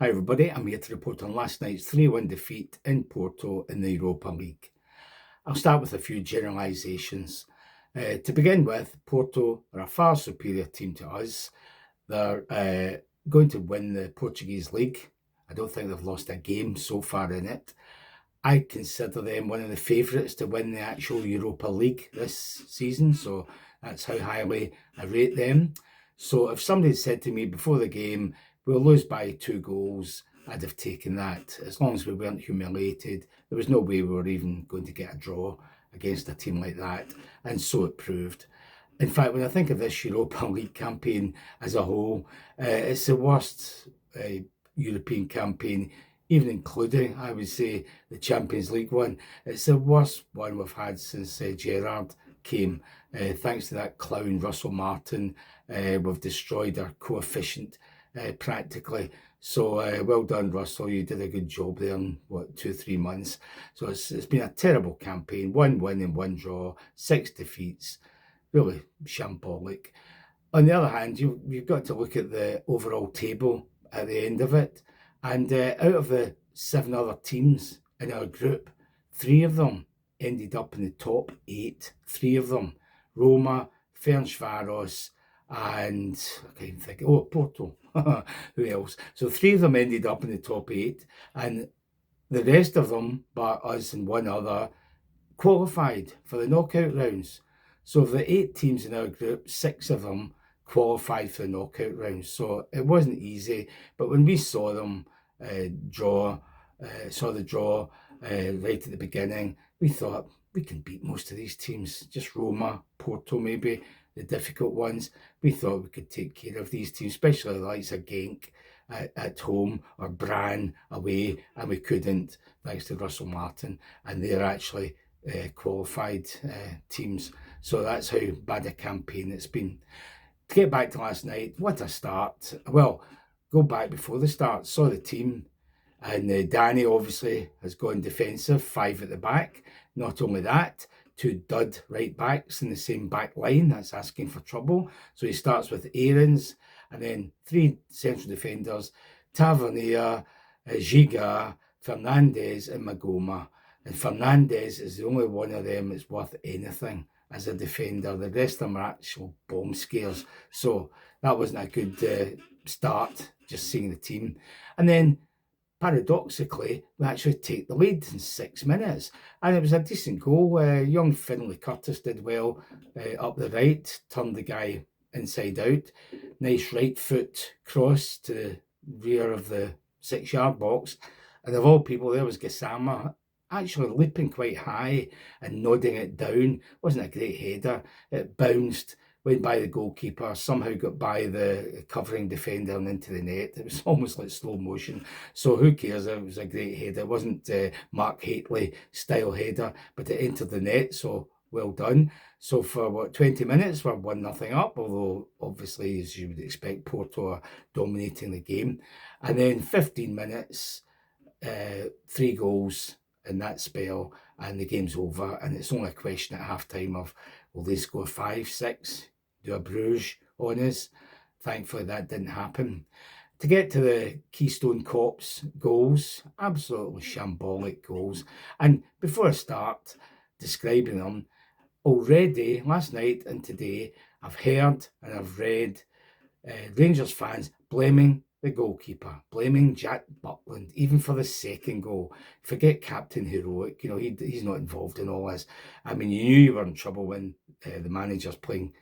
Hi everybody, I'm here to report on last night's 3-1 defeat in Porto in the Europa League. I'll start with a few generalisations. To begin with, Porto are a far superior team to us. They're going to win the Portuguese league. I don't think they've lost a game so far in it. I consider them one of the favourites to win the actual Europa League this season, so that's how highly I rate them. So if somebody said to me before the game, we'll lose by 2 goals, I'd have taken that. As long as we weren't humiliated, there was no way we were even going to get a draw against a team like that, and so it proved. In fact, when I think of this Europa League campaign as a whole, it's the worst European campaign, even including, I would say, the Champions League one. It's the worst one we've had since Gerrard came. Thanks to that clown Russell Martin, we've destroyed our coefficient practically. So well done, Russell. You did a good job there in, 2-3 months. So it's been a terrible campaign. 1 win and 1 draw, 6 defeats. Really shambolic. On the other hand, you've got to look at the overall table at the end of it. And out of the 7 other teams in our group, 3 of them ended up in the top 8. 3 of them. Roma, Ferencváros, and I can't even think. Oh, Porto. Who else? So 3 of them ended up in the top 8. And the rest of them, bar us and 1 other, qualified for the knockout rounds. So of the 8 teams in our group, 6 of them qualified for the knockout rounds. So it wasn't easy, but when we saw them saw the draw right at the beginning, we thought we can beat most of these teams. Just Roma, Porto maybe, the difficult ones. We thought we could take care of these teams, especially the likes of Genk at home or Bran away, and we couldn't, thanks to Russell Martin, and they're actually qualified teams. So that's how bad a campaign it's been. To get back to last night, what a start. Well, go back before the start, saw the team, and Danny obviously has gone defensive, 5 at the back. Not only that, 2 dud right backs in the same back line, that's asking for trouble. So he starts with Aarons, and then 3 central defenders, Tavernier, Giga, Fernandes and Magoma. And Fernandes is the only one of them that's worth anything as a defender. The rest of them are actual bomb scares. So that wasn't a good start, just seeing the team. And then, paradoxically, we actually take the lead in 6 minutes. And it was a decent goal. Young Finlay Curtis did well up the right, turned the guy inside out. Nice right foot cross to the rear of the 6-yard box. And of all people, there was Gassama, actually leaping quite high and nodding it down. Wasn't a great header. It bounced, went by the goalkeeper, somehow got by the covering defender and into the net. It was almost like slow motion. So who cares? It was a great header. It wasn't Mark Hateley style header, but it entered the net. So well done. So for 20 minutes, we're 1-0 up, although obviously, as you would expect, Porto are dominating the game. And then 15 minutes, 3 goals in that spell, and the game's over. And it's only a question at half time of, will they score 5, 6, do a Bruges on us? Thankfully, that didn't happen. To get to the Keystone Cops goals, absolutely shambolic goals. And before I start describing them, already last night and today, I've heard and I've read Rangers fans blaming the goalkeeper, blaming Jack Butland, even for the second goal. Forget Captain Heroic, he's not involved in all this. I mean, you knew you were in trouble when the manager's playing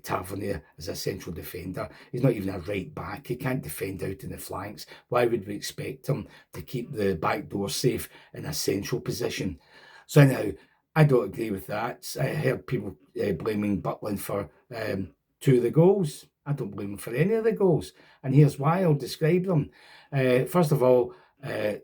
Tavernier as a central defender. He's not even a right back. He can't defend out in the flanks. Why would we expect him to keep the back door safe in a central position? So anyhow, I don't agree with that. I heard people blaming Butland for 2 of the goals. I don't blame him for any of the goals. And here's why. I'll describe them. First of all, the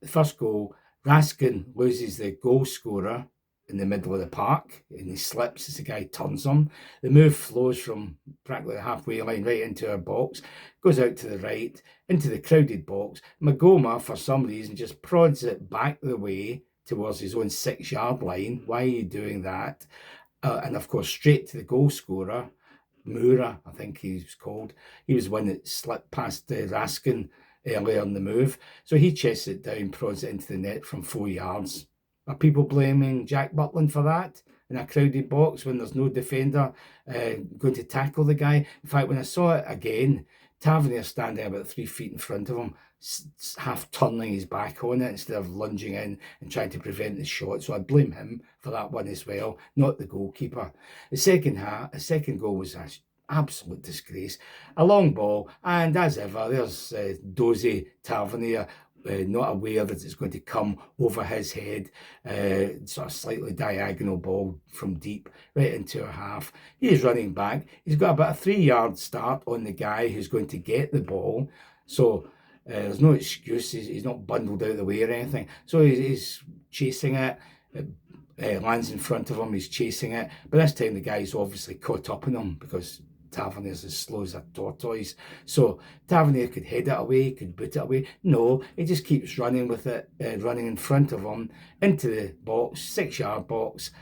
first goal, Raskin loses the goal scorer in the middle of the park, and he slips as the guy turns him. The move flows from practically the halfway line right into our box, goes out to the right, into the crowded box. Magoma, for some reason, just prods it back the way towards his own 6-yard line. Why are you doing that? And of course, straight to the goal scorer, Moura, I think he was called. He was one that slipped past Raskin earlier in the move. So he chests it down, prods it into the net from 4 yards. Are people blaming Jack Butland for that in a crowded box when there's no defender going to tackle the guy? In fact, when I saw it again, Tavernier standing about 3 feet in front of him, half turning his back on it instead of lunging in and trying to prevent the shot. So I blame him for that one as well, not the goalkeeper. The second goal was an absolute disgrace. A long ball, and as ever, there's dozy Tavernier, not aware that it's going to come over his head, sort of slightly diagonal ball from deep right into our half. He's running back. He's got about a 3-yard start on the guy who's going to get the ball. So there's no excuse. He's not bundled out of the way or anything. So he's chasing it. Lands in front of him. He's chasing it. But this time the guy's obviously caught up on him because Tavernier's as slow as a tortoise. So Tavernier could head it away, could boot it away. No, he just keeps running with it, running in front of him into the box, 6-yard box.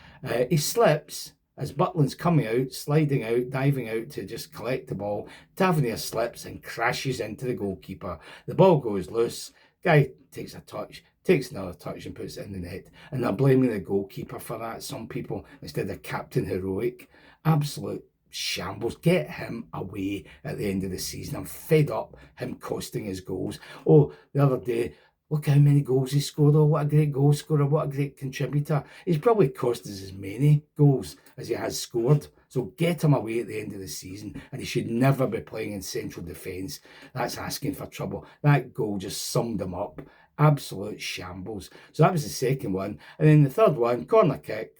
He slips as Butland's coming out, sliding out, diving out to just collect the ball. Tavernier slips and crashes into the goalkeeper. The ball goes loose. Guy takes a touch, takes another touch and puts it in the net. And they're blaming the goalkeeper for that, some people, instead of Captain Heroic. Absolute shambles. Get him away at the end of the season. I'm fed up him costing his goals. Oh, the other day, look how many goals he scored. Oh, what a great goal scorer. What a great contributor. He's probably cost us as many goals as he has scored. So get him away at the end of the season, and he should never be playing in central defence. That's asking for trouble. That goal just summed him up. Absolute shambles. So that was the second one. And then the third one, corner kick.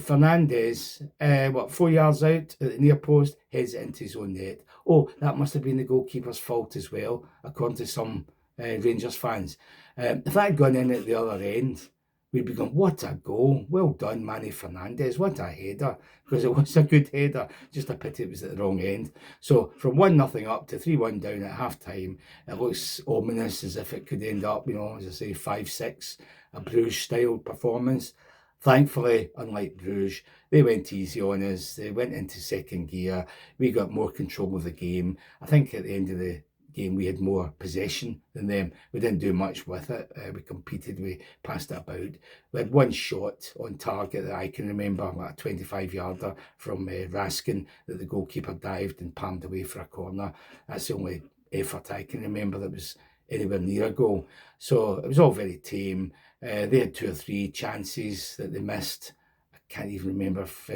Fernandez, 4 yards out at the near post, heads it into his own net. Oh, that must have been the goalkeeper's fault as well, according to some Rangers fans. If that had gone in at the other end, we'd be going, what a goal. Well done, Manny Fernandez. What a header. Because it was a good header. Just a pity it was at the wrong end. So from 1-0 up to 3-1 down at half-time, it looks ominous, as if it could end up, as I say, 5-6, a Bruges-style performance. Thankfully, unlike Bruges, they went easy on us. They went into second gear. We got more control of the game. I think at the end of the game, we had more possession than them. We didn't do much with it. We competed. We passed it about. We had one shot on target that I can remember, like a 25-yarder from Raskin that the goalkeeper dived and palmed away for a corner. That's the only effort I can remember that was anywhere near a goal. So it was all very tame. They had 2 or 3 chances that they missed. I can't even remember if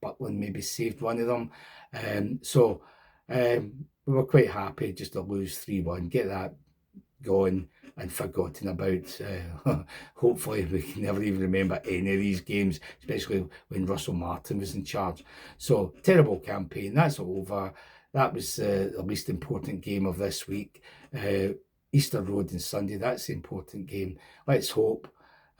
Butland maybe saved one of them. We were quite happy just to lose 3-1, get that gone and forgotten about. Hopefully we can never even remember any of these games, especially when Russell Martin was in charge. So terrible campaign. That's all over. That was the least important game of this week. Easter Road on Sunday, that's the important game. Let's hope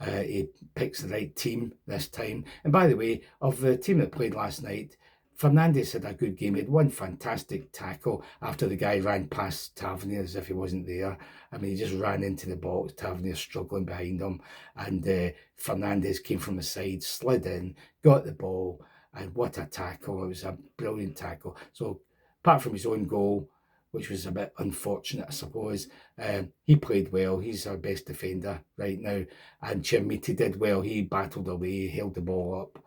he picks the right team this time. And by the way, of the team that played last night, Fernandez had a good game. He had one fantastic tackle after the guy ran past Tavernier as if he wasn't there. I mean, he just ran into the box, Tavernier struggling behind him, and Fernandez came from the side, slid in, got the ball, and what a tackle. It was a brilliant tackle. So apart from his own goal, which was a bit unfortunate, I suppose, he played well. He's our best defender right now. And Chimiti did well. He battled away, held the ball up,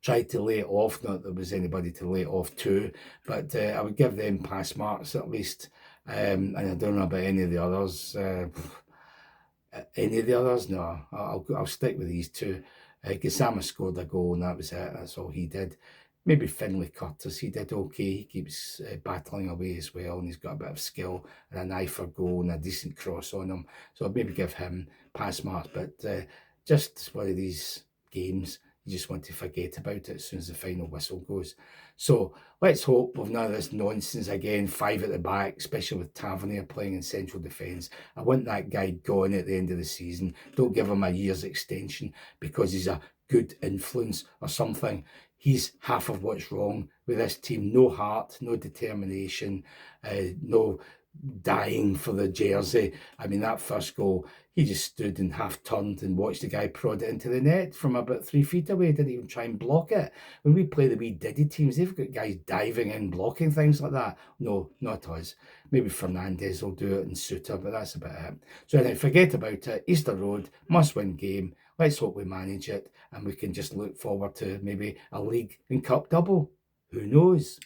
tried to lay it off. Not that there was anybody to lay it off to, but I would give them pass marks at least. And I don't know about any of the others. Any of the others? No, I'll stick with these two. Gassama scored a goal and that was it. That's all he did. Maybe Finlay Curtis, he did okay. He keeps battling away as well, and he's got a bit of skill and an eye for goal and a decent cross on him. So I'd maybe give him pass marks, but just one of these games, you just want to forget about it as soon as the final whistle goes. So let's hope we've none of this nonsense again, 5 at the back, especially with Tavernier playing in central defence. I want that guy gone at the end of the season. Don't give him a year's extension because he's a good influence or something. He's half of what's wrong with this team. No heart, no determination, no dying for the jersey. I mean, that first goal, he just stood and half turned and watched the guy prod it into the net from about 3 feet away. Didn't even try and block it. When we play the wee Diddy teams, they've got guys diving in, blocking things like that. No, not us. Maybe Fernandez will do it and Suter, but that's about it. So anyway, forget about it. Easter Road, must-win game. Let's hope we manage it and we can just look forward to maybe a league and cup double. Who knows?